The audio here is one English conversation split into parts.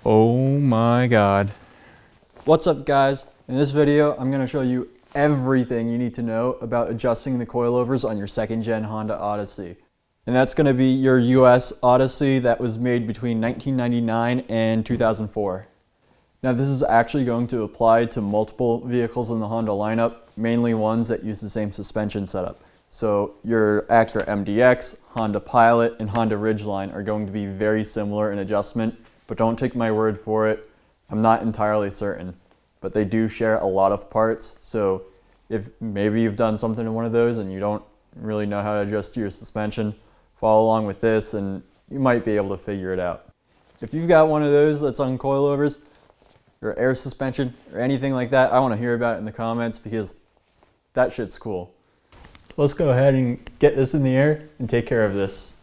Oh my God. What's up guys? In this video, I'm gonna show you everything you need to know about adjusting the coilovers on your second gen Honda Odyssey. And that's gonna be your US Odyssey that was made between 1999 and 2004. Now this is actually going to apply to multiple vehicles in the Honda lineup, mainly ones that use the same suspension setup. So your Acura MDX, Honda Pilot, and Honda Ridgeline are going to be very similar in adjustment, but don't take my word for it. I'm not entirely certain, but they do share a lot of parts. So if maybe you've done something in one of those and you don't really know how to adjust your suspension, follow along with this and you might be able to figure it out. If you've got one of those that's on coilovers or air suspension or anything like that, I want to hear about it in the comments because that shit's cool. Let's go ahead and get this in the air and take care of this.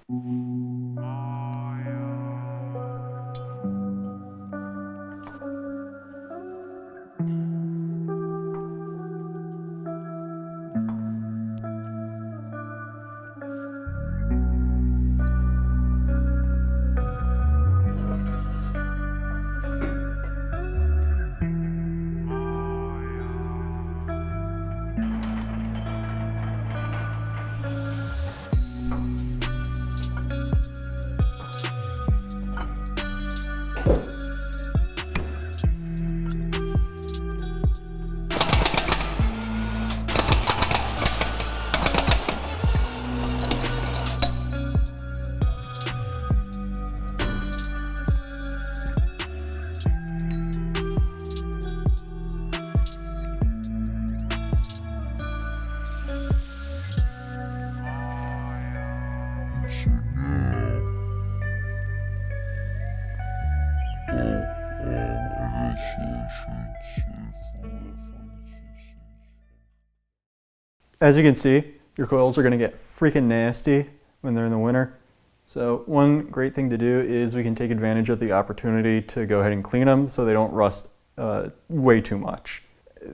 As you can see, your coils are going to get freaking nasty when they're in the winter. So one great thing to do is we can take advantage of the opportunity to go ahead and clean them so they don't rust way too much.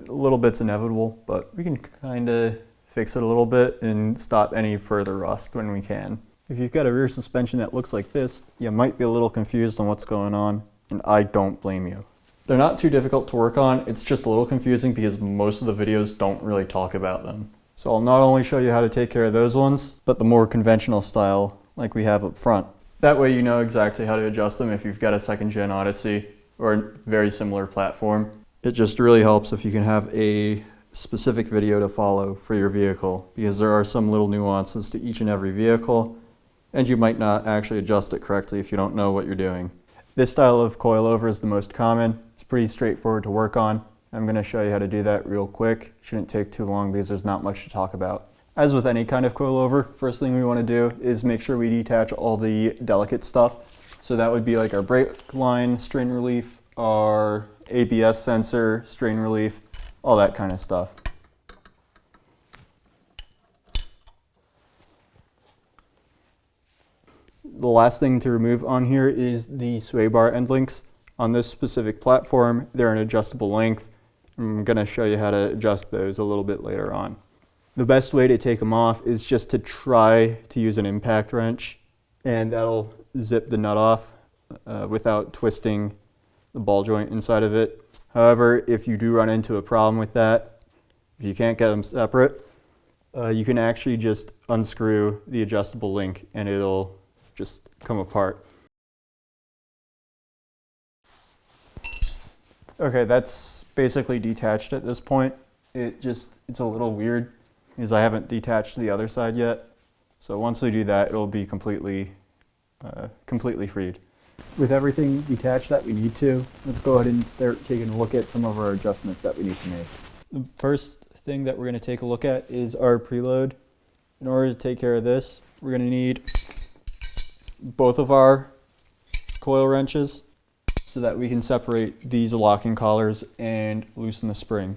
A little bit's inevitable, but we can kind of fix it a little bit and stop any further rust when we can. If you've got a rear suspension that looks like this, you might be a little confused on what's going on, and I don't blame you. They're not too difficult to work on, it's just a little confusing because most of the videos don't really talk about them. So I'll not only show you how to take care of those ones, but the more conventional style like we have up front. That way you know exactly how to adjust them if you've got a second gen Odyssey or a very similar platform. It just really helps if you can have a specific video to follow for your vehicle, because there are some little nuances to each and every vehicle, and you might not actually adjust it correctly if you don't know what you're doing. This style of coilover is the most common. It's pretty straightforward to work on. I'm going to show you how to do that real quick. Shouldn't take too long because there's not much to talk about. As with any kind of coilover, first thing we want to do is make sure we detach all the delicate stuff. So that would be like our brake line, strain relief, our ABS sensor, strain relief, all that kind of stuff. The last thing to remove on here is the sway bar end links. On this specific platform, they're an adjustable length. I'm going to show you how to adjust those a little bit later on. The best way to take them off is just to try to use an impact wrench, and that'll zip the nut off without twisting the ball joint inside of it. However, if you do run into a problem with that, if you can't get them separate, you can actually just unscrew the adjustable link and it'll just come apart. Okay, that's basically detached at this point. It's a little weird because I haven't detached the other side yet. So once we do that, it'll be completely freed. With everything detached that we need to, let's go ahead and start taking a look at some of our adjustments that we need to make. The first thing that we're going to take a look at is our preload. In order to take care of this, we're going to need both of our coil wrenches so that we can separate these locking collars and loosen the spring.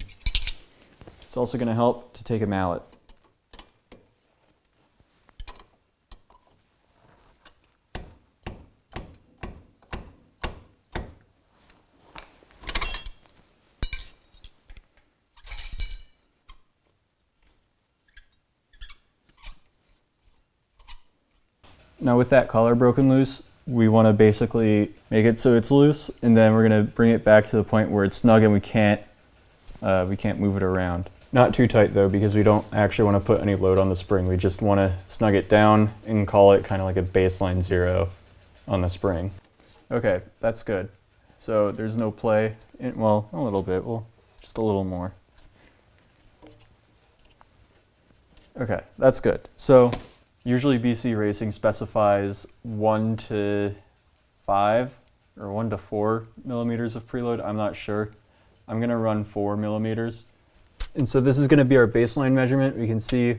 It's also going to help to take a mallet. Now with that collar broken loose, we want to basically make it so it's loose, and then we're going to bring it back to the point where it's snug and we can't move it around. Not too tight though, because we don't actually want to put any load on the spring. We just want to snug it down and call it kind of like a baseline 0 on the spring. Okay, that's good. So there's no play. Well, a little bit. Well, just a little more. Okay, that's good. So usually BC Racing specifies 1 to 5 or 1 to 4 millimeters of preload. I'm not sure. I'm going to run 4 millimeters. And so this is going to be our baseline measurement. We can see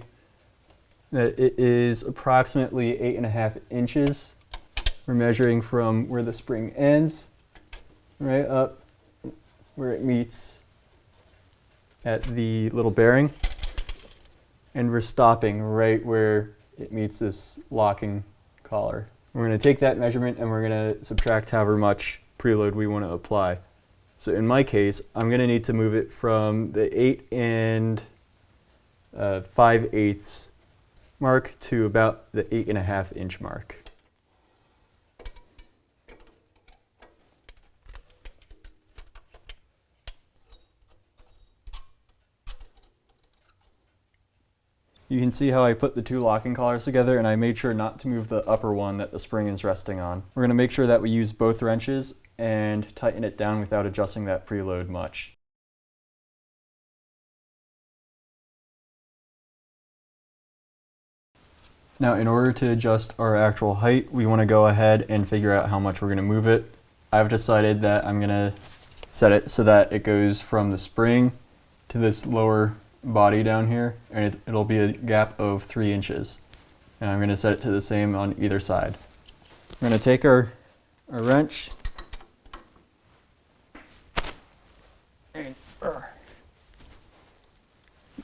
that it is approximately 8.5 inches. We're measuring from where the spring ends, right up where it meets at the little bearing. And we're stopping right where it meets this locking collar. We're going to take that measurement and we're going to subtract however much preload we want to apply. So in my case, I'm going to need to move it from the 8 5/8 mark to about the 8.5 inch mark. You can see how I put the two locking collars together, and I made sure not to move the upper one that the spring is resting on. We're going to make sure that we use both wrenches and tighten it down without adjusting that preload much. Now, in order to adjust our actual height, we want to go ahead and figure out how much we're going to move it. I've decided that I'm going to set it so that it goes from the spring to this lower body down here, and it'll be a gap of 3 inches. And I'm going to set it to the same on either side. We're going to take our wrench and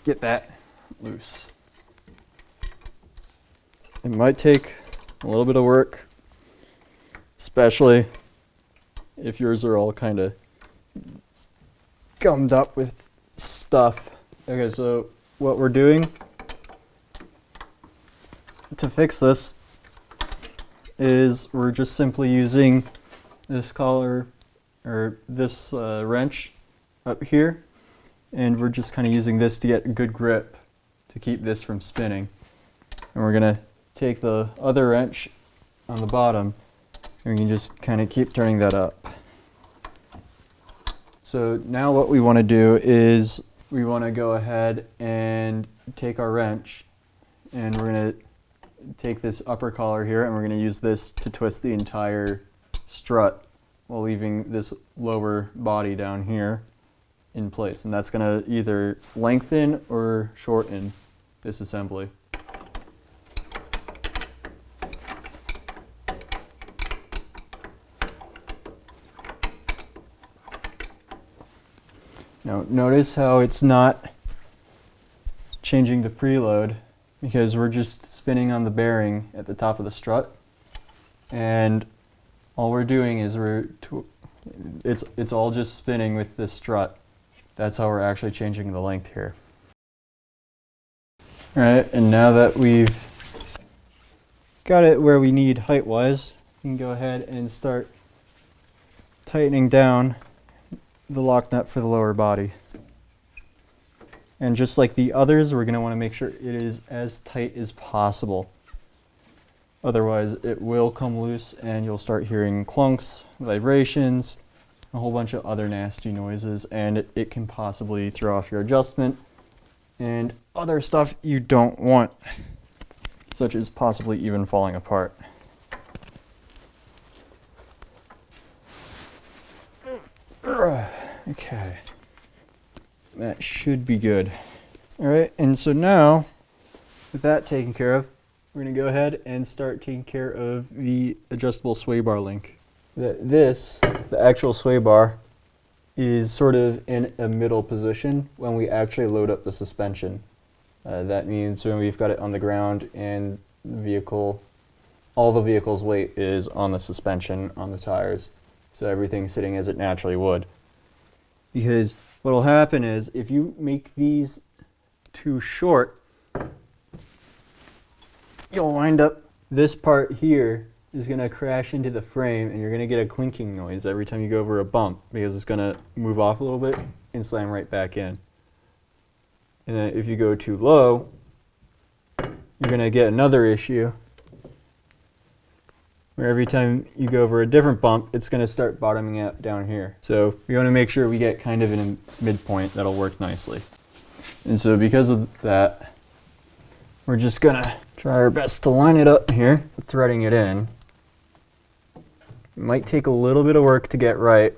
get that loose. It might take a little bit of work, especially if yours are all kind of gummed up with stuff. Okay, so what we're doing to fix this is we're just simply using this collar or this wrench up here, and we're just kind of using this to get a good grip to keep this from spinning. And we're going to take the other wrench on the bottom and we can just kind of keep turning that up. So now what we want to do is we want to go ahead and take our wrench, and we're going to take this upper collar here and we're going to use this to twist the entire strut while leaving this lower body down here in place. And that's going to either lengthen or shorten this assembly. Now notice how it's not changing the preload, because we're just spinning on the bearing at the top of the strut, and all we're doing is it's all just spinning with this strut. That's how we're actually changing the length here. Alright, and now that we've got it where we need height-wise, we can go ahead and start tightening down the lock nut for the lower body. And just like the others, we're going to want to make sure it is as tight as possible. Otherwise, it will come loose and you'll start hearing clunks, vibrations, a whole bunch of other nasty noises, and it can possibly throw off your adjustment and other stuff you don't want, such as possibly even falling apart. Okay, that should be good. Alright, and so now, with that taken care of, we're going to go ahead and start taking care of the adjustable sway bar link. The actual sway bar, is sort of in a middle position when we actually load up the suspension. That means when we've got it on the ground and the vehicle, all the vehicle's weight is on the suspension, on the tires, so everything's sitting as it naturally would. Because what will happen is if you make these too short, you'll wind up this part here is going to crash into the frame, and you're going to get a clinking noise every time you go over a bump because it's going to move off a little bit and slam right back in. And then if you go too low, you're going to get another issue where every time you go over a different bump, it's going to start bottoming out down here. So we want to make sure we get kind of in a midpoint that'll work nicely. And so because of that, we're just going to try our best to line it up here, threading it in. It might take a little bit of work to get right.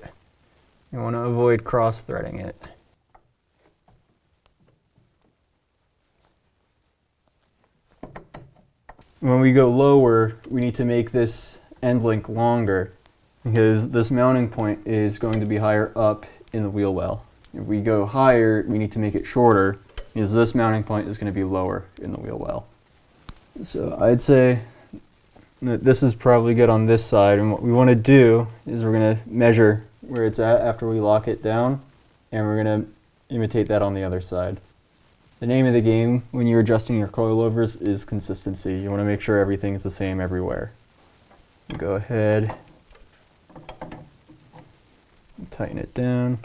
You want to avoid cross-threading it. When we go lower, we need to make this end link longer because this mounting point is going to be higher up in the wheel well. If we go higher, we need to make it shorter because this mounting point is going to be lower in the wheel well. So I'd say that this is probably good on this side, and what we want to do is we're going to measure where it's at after we lock it down, and we're going to imitate that on the other side. The name of the game when you're adjusting your coilovers is consistency. You want to make sure everything is the same everywhere. Go ahead, tighten it down.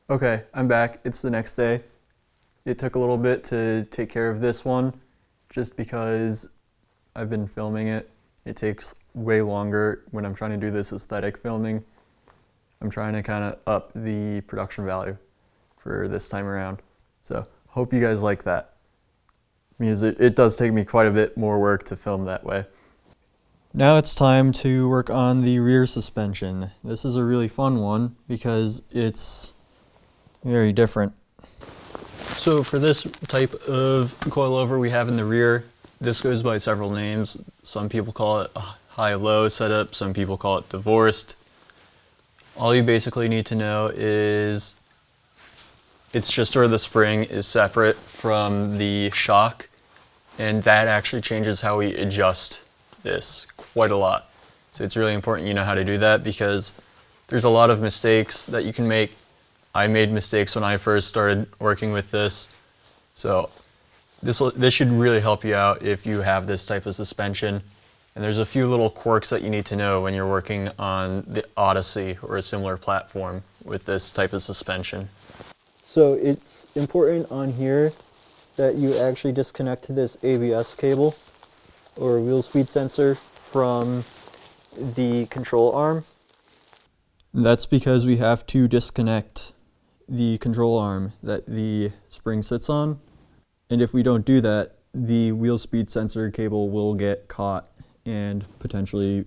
Okay, I'm back. It's the next day. It took a little bit to take care of this one just because I've been filming it. It takes way longer when I'm trying to do this aesthetic filming. I'm trying to kind of up the production value for this time around. So hope you guys like that, because it does take me quite a bit more work to film that way. Now it's time to work on the rear suspension. This is a really fun one because it's very different. So for this type of coilover we have in the rear, this goes by several names. Some people call it a high-low setup, some people call it divorced. All you basically need to know is it's just where the spring is separate from the shock, and that actually changes how we adjust this quite a lot. So it's really important you know how to do that because there's a lot of mistakes that you can make. I made mistakes when I first started working with this. So this should really help you out if you have this type of suspension. And there's a few little quirks that you need to know when you're working on the Odyssey or a similar platform with this type of suspension. So it's important on here that you actually disconnect this ABS cable or wheel speed sensor from the control arm. That's because we have to disconnect the control arm that the spring sits on. And if we don't do that, the wheel speed sensor cable will get caught and potentially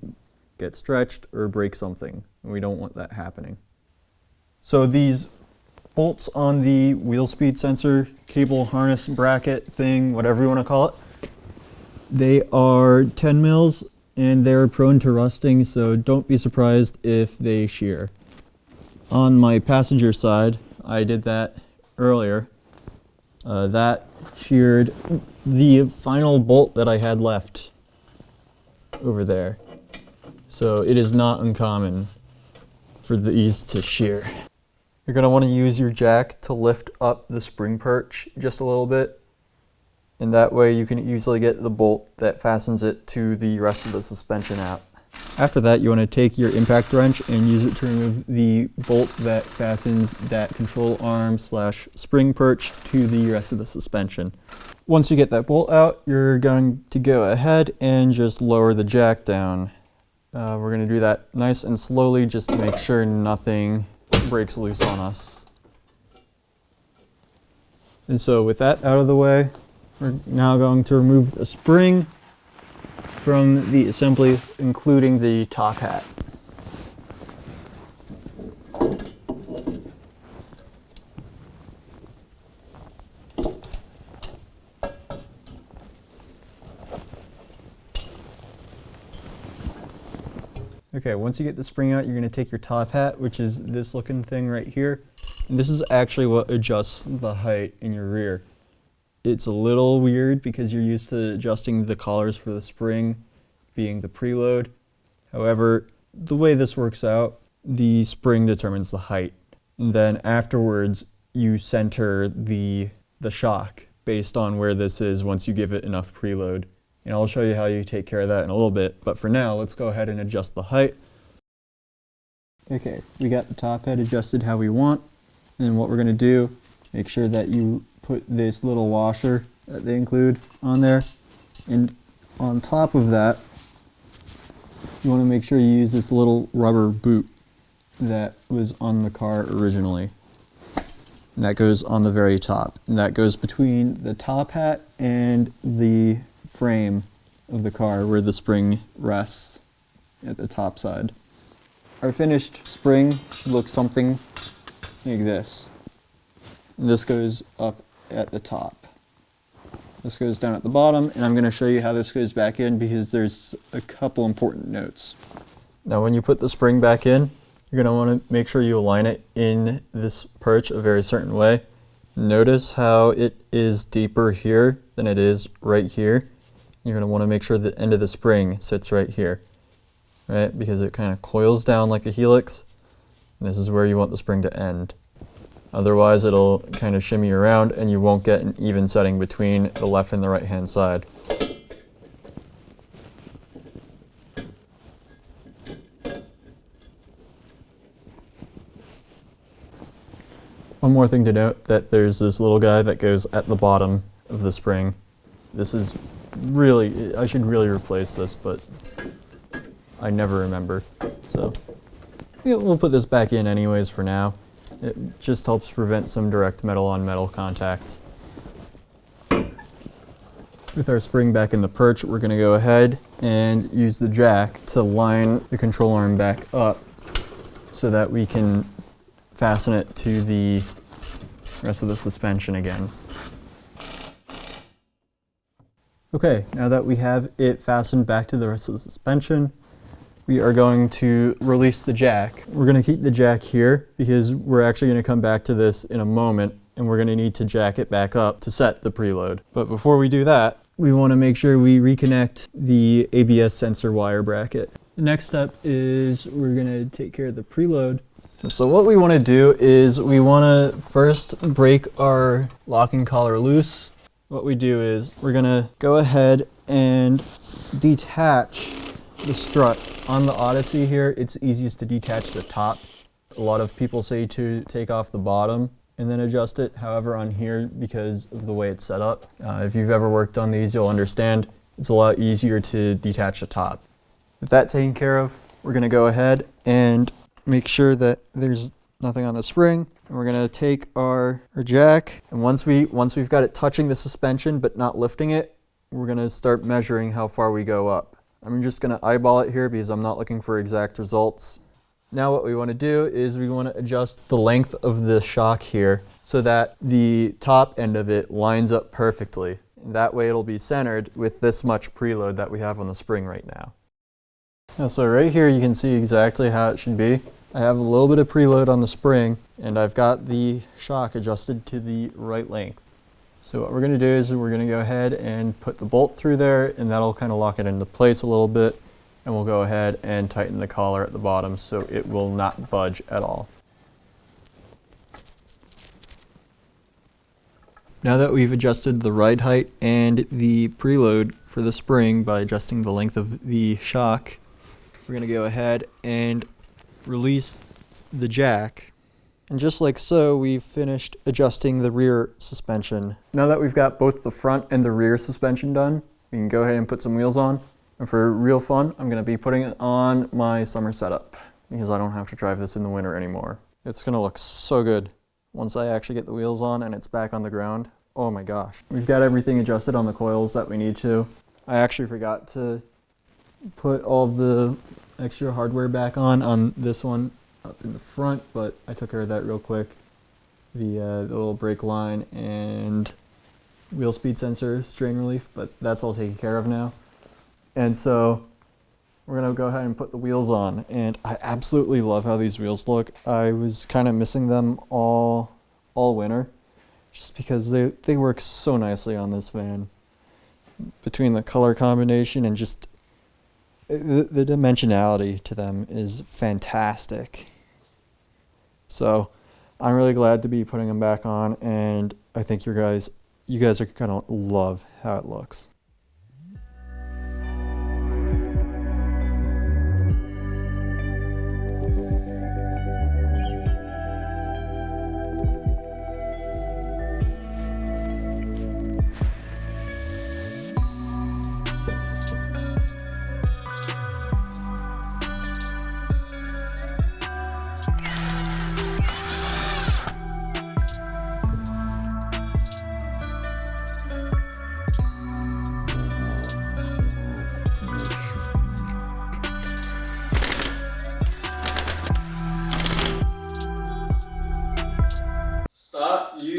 get stretched or break something. And we don't want that happening. So these bolts on the wheel speed sensor cable harness bracket thing, whatever you want to call it, they are 10 mils and they're prone to rusting, so don't be surprised if they shear. On my passenger side, I did that earlier. That sheared the final bolt that I had left over there. So it is not uncommon for these to shear. You're going to want to use your jack to lift up the spring perch just a little bit, and that way you can easily get the bolt that fastens it to the rest of the suspension out. After that, you want to take your impact wrench and use it to remove the bolt that fastens that control arm / spring perch to the rest of the suspension. Once you get that bolt out, you're going to go ahead and just lower the jack down. We're going to do that nice and slowly just to make sure nothing breaks loose on us. And so with that out of the way, we're now going to remove the spring from the assembly, including the top hat. Okay, once you get the spring out, you're going to take your top hat, which is this looking thing right here. And this is actually what adjusts the height in your rear. It's a little weird because you're used to adjusting the collars for the spring being the preload. However, the way this works out, the spring determines the height. And then afterwards, you center the shock based on where this is once you give it enough preload and I'll show you how you take care of that in a little bit. But for now, let's go ahead and adjust the height. Okay, we got the top head adjusted how we want, and what we're going to do, make sure that you put this little washer that they include on there, and on top of that, you want to make sure you use this little rubber boot that was on the car originally. And that goes on the very top. And that goes between the top hat and the frame of the car where the spring rests at the top side. Our finished spring should look something like this. And this goes up at the top. This goes down at the bottom, and I'm going to show you how this goes back in because there's a couple important notes. Now when you put the spring back in, you're going to want to make sure you align it in this perch a very certain way. Notice how it is deeper here than it is right here. You're going to want to make sure the end of the spring sits right here, right? Because it kind of coils down like a helix, and this is where you want the spring to end. Otherwise, it'll kind of shimmy around and you won't get an even setting between the left and the right hand side. One more thing to note, that there's this little guy that goes at the bottom of the spring. This is really, I should really replace this, but I never remember. So yeah, we'll put this back in anyways for now. It just helps prevent some direct metal on metal contact. With our spring back in the perch, we're going to go ahead and use the jack to line the control arm back up so that we can fasten it to the rest of the suspension again. Okay, now that we have it fastened back to the rest of the suspension, we are going to release the jack. We're going to keep the jack here because we're actually going to come back to this in a moment, and we're going to need to jack it back up to set the preload. But before we do that, we want to make sure we reconnect the ABS sensor wire bracket. The next step is we're going to take care of the preload. So what we want to do is we want to first break our locking collar loose. What we do is we're going to go ahead and detach the strut. On the Odyssey here, it's easiest to detach the top. A lot of people say to take off the bottom and then adjust it. However, on here, because of the way it's set up, if you've ever worked on these, you'll understand it's a lot easier to detach the top. With that taken care of, we're going to go ahead and make sure that there's nothing on the spring. And we're going to take our jack, and once we've got it touching the suspension but not lifting it, we're going to start measuring how far we go up. I'm just going to eyeball it here because I'm not looking for exact results. Now what we want to do is we want to adjust the length of the shock here so that the top end of it lines up perfectly. And that way it'll be centered with this much preload that we have on the spring right now. So right here you can see exactly how it should be. I have a little bit of preload on the spring, and I've got the shock adjusted to the right length. So what we're going to do is we're going to go ahead and put the bolt through there, and that'll kind of lock it into place a little bit, and we'll go ahead and tighten the collar at the bottom so it will not budge at all. Now that we've adjusted the ride height and the preload for the spring by adjusting the length of the shock, we're going to go ahead and release the jack. And just like so, we've finished adjusting the rear suspension. Now that we've got both the front and the rear suspension done, we can go ahead and put some wheels on. And for real fun, I'm going to be putting it on my summer setup because I don't have to drive this in the winter anymore. It's going to look so good once I actually get the wheels on and it's back on the ground. Oh my gosh. We've got everything adjusted on the coils that we need to. I actually forgot to put all the extra hardware back on this one up in the front, but I took care of that real quick. The little brake line and wheel speed sensor strain relief, but that's all taken care of now. And so we're gonna go ahead and put the wheels on, and I absolutely love how these wheels look. I was kind of missing them all winter just because they work so nicely on this van. Between the color combination and just the dimensionality to them is fantastic. So I'm really glad to be putting them back on, and I think you guys are gonna love how it looks.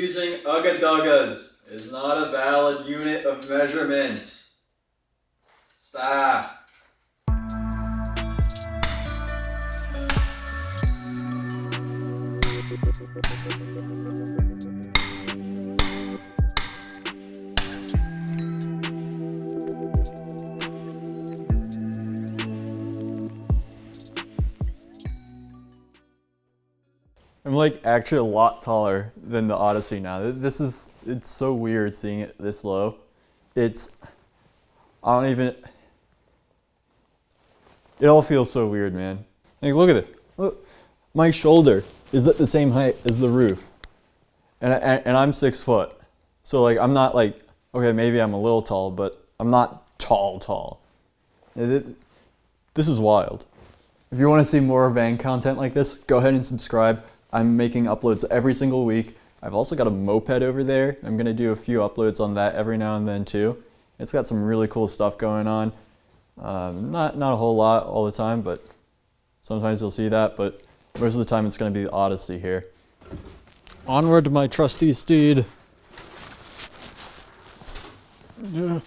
using ugga-duggas is not a valid unit of measurement. Stop. I'm like actually a lot taller than the Odyssey now. It's so weird seeing it this low. It all feels so weird, man. Like, look at this. Look, my shoulder is at the same height as the roof. And I'm 6 foot. So like, I'm not like, okay, maybe I'm a little tall, but I'm not tall. This is wild. If you want to see more van content like this, go ahead and subscribe. I'm making uploads every single week. I've also got a moped over there. I'm going to do a few uploads on that every now and then too. It's got some really cool stuff going on. Not a whole lot all the time, but sometimes you'll see that. But most of the time it's going to be the Odyssey here. Onward, my trusty steed. Yeah.